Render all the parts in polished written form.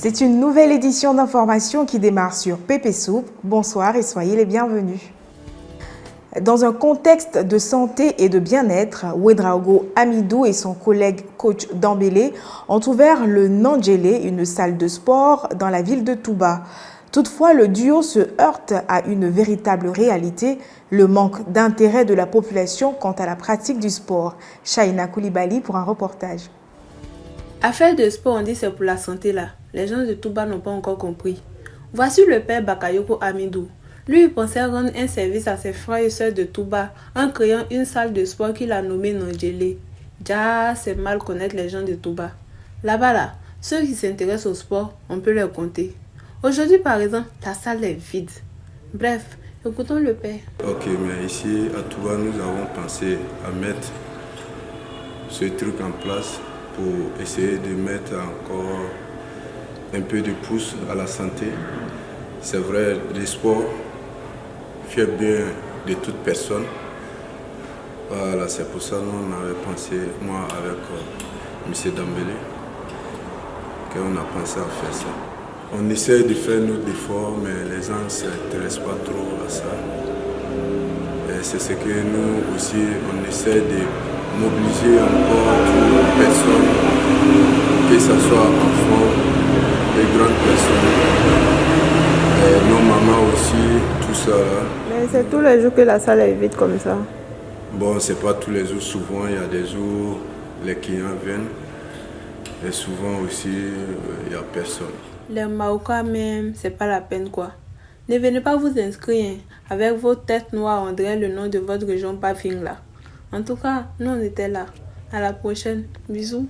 C'est une nouvelle édition d'information qui démarre sur Pépé Soup. Bonsoir et soyez les bienvenus. Dans un contexte de santé et de bien-être, Ouedraogo Amidou et son collègue coach Dembélé ont ouvert le Nandjélé, une salle de sport dans la ville de Touba. Toutefois, le duo se heurte à une véritable réalité, le manque d'intérêt de la population quant à la pratique du sport. Shaina Koulibaly pour un reportage. Affaire de sport, on dit c'est pour la santé là. Les gens de Touba n'ont pas encore compris. Voici le père Bakayoko Amidou. Lui, il pensait rendre un service à ses frères et sœurs de Touba en créant une salle de sport qu'il a nommée Nandjélé. Ja, c'est mal connaître les gens de Touba. Là-bas, là, ceux qui s'intéressent au sport, on peut les compter. Aujourd'hui, par exemple, la salle est vide. Bref, écoutons le père. Ok, mais ici, à Touba, nous avons pensé à mettre ce truc en place pour essayer de mettre encore un peu de pouce à la santé. C'est vrai, le sport fait bien de toute personne. Voilà, c'est pour ça que nous on avait pensé, moi avec M. Dembélé, qu'on a pensé à faire ça. On essaie de faire nos efforts, mais les gens ne s'intéressent pas trop à ça. Et c'est ce que nous aussi, on essaie de mobiliser encore toutes les personnes, que ce soit enfants, les grandes personnes, et nos mamans aussi, tout ça là. Mais c'est tous les jours que la salle est vide comme ça. Bon, c'est pas tous les jours, souvent il y a des jours les clients viennent et souvent aussi il n'y a personne. Les Maokas même, c'est pas la peine quoi. Ne venez pas vous inscrire avec vos têtes noires, on dirait le nom de votre région Pafing là. En tout cas, nous on était là. À la prochaine. Bisous.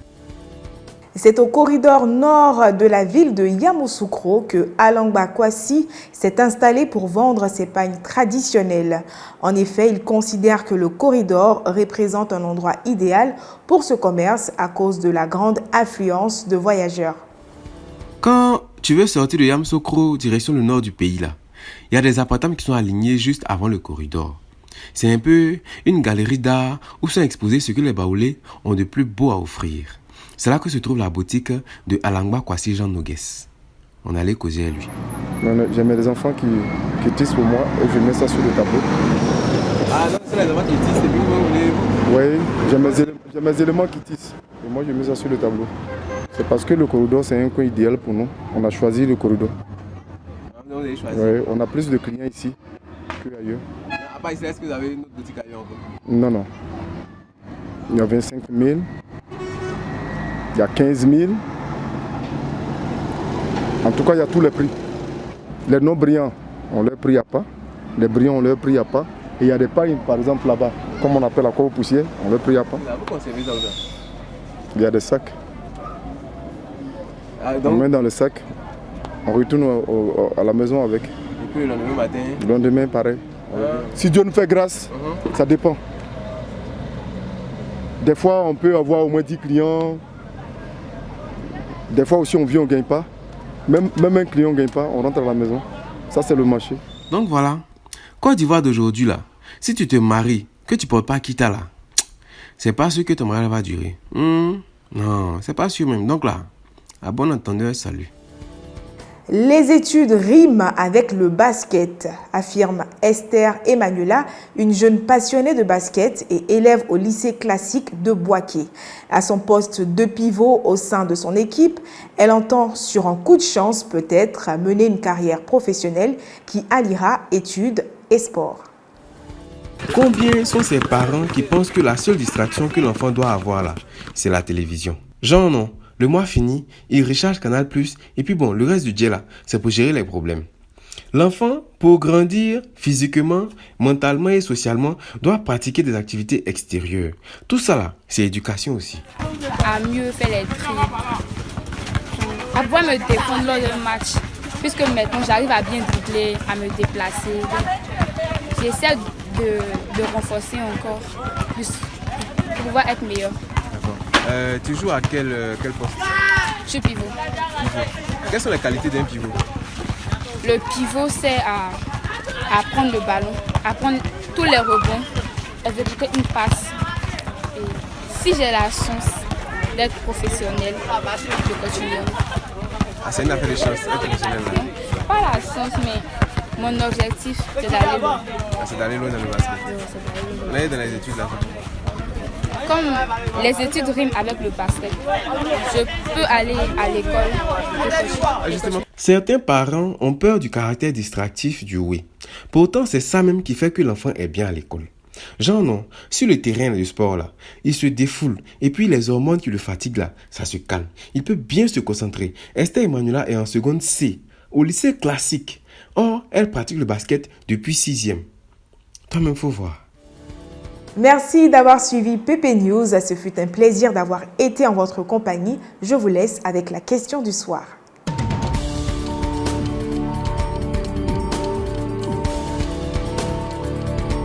C'est au corridor nord de la ville de Yamoussoukro que Alangba Kwasi s'est installé pour vendre ses pagnes traditionnelles. En effet, il considère que le corridor représente un endroit idéal pour ce commerce à cause de la grande affluence de voyageurs. Quand tu veux sortir de Yamoussoukro direction le nord du pays là, il y a des appartements qui sont alignés juste avant le corridor. C'est un peu une galerie d'art où sont exposés ce que les Baoulés ont de plus beau à offrir. C'est là que se trouve la boutique de Alangba Kwasi Jean Nogues. On allait causer à lui. J'ai mes enfants qui tissent pour moi et je mets ça sur le tableau. Ah donc c'est les enfants qui tissent et puis vous voulez... Oui, j'ai mes éléments qui tissent et moi je mets ça sur le tableau. C'est parce que le corridor c'est un coin idéal pour nous. On a choisi le corridor. Vous avez choisi. Oui, on a plus de clients ici qu'ailleurs. À part ici, est-ce que vous avez une autre boutique ailleurs encore? Non. Il y a 25 000. Il y a 15 000. En tout cas, il y a tous les prix. Les non brillants, on leur prix à pas. Les brillants, on leur prix à pas. Et il y a des pailles, par exemple, là-bas, comme on appelle la cour poussière, on leur prix à pas. Vous conservez ça aussi? Il y a des sacs. Ah, donc... On met dans le sac, on retourne à la maison avec. Et puis le lendemain matin? Le lendemain, pareil. Si Dieu nous fait grâce, ça dépend. Des fois, on peut avoir au moins 10 clients. Des fois aussi, on vient, on ne gagne pas. Même un client ne gagne pas, on rentre à la maison. Ça, c'est le marché. Donc voilà, Côte d'Ivoire d'aujourd'hui là, si tu te maries, que tu ne portes pas Kita là, c'est pas sûr que ton mariage va durer. Non, c'est pas sûr même. Donc là, à bon entendeur, salut. Les études riment avec le basket, affirme Esther Emmanuela, une jeune passionnée de basket et élève au lycée classique de Bouaké. À son poste de pivot au sein de son équipe, elle entend sur un coup de chance peut-être mener une carrière professionnelle qui alliera études et sport. Combien sont ces parents qui pensent que la seule distraction que l'enfant doit avoir là, c'est la télévision? Genre non. Le mois fini, il recharge Canal+, et puis bon, le reste du dia là, c'est pour gérer les problèmes. L'enfant, pour grandir physiquement, mentalement et socialement, doit pratiquer des activités extérieures. Tout ça là, c'est éducation aussi. À mieux faire les tri, à pouvoir me défendre lors d'un match, puisque maintenant j'arrive à bien dribbler, à me déplacer. J'essaie de renforcer encore plus pour pouvoir être meilleur. Tu joues à quel poste? Je suis pivot. Quelles sont les qualités d'un pivot? Le pivot, c'est à prendre le ballon, à prendre tous les rebonds, exécuter une passe. Et si j'ai la chance d'être professionnel, je continuerai. Ah, c'est une affaire de chance, être professionnel là. Pas la chance, mais mon objectif, c'est d'aller loin. Ah, c'est d'aller loin dans le basket. Oui, c'est d'aller loin. On est dans les études là. Comme les études riment avec le basket, je peux aller à l'école. Ah, justement. Certains parents ont peur du caractère distractif du oui. Pourtant, c'est ça même qui fait que l'enfant est bien à l'école. Genre non, sur le terrain du sport là, il se défoule et puis les hormones qui le fatiguent là, ça se calme. Il peut bien se concentrer. Esther Emmanuela est en seconde C, au lycée classique. Or, elle pratique le basket depuis 6e. Toi-même, faut voir. Merci d'avoir suivi PP News. Ce fut un plaisir d'avoir été en votre compagnie. Je vous laisse avec la question du soir.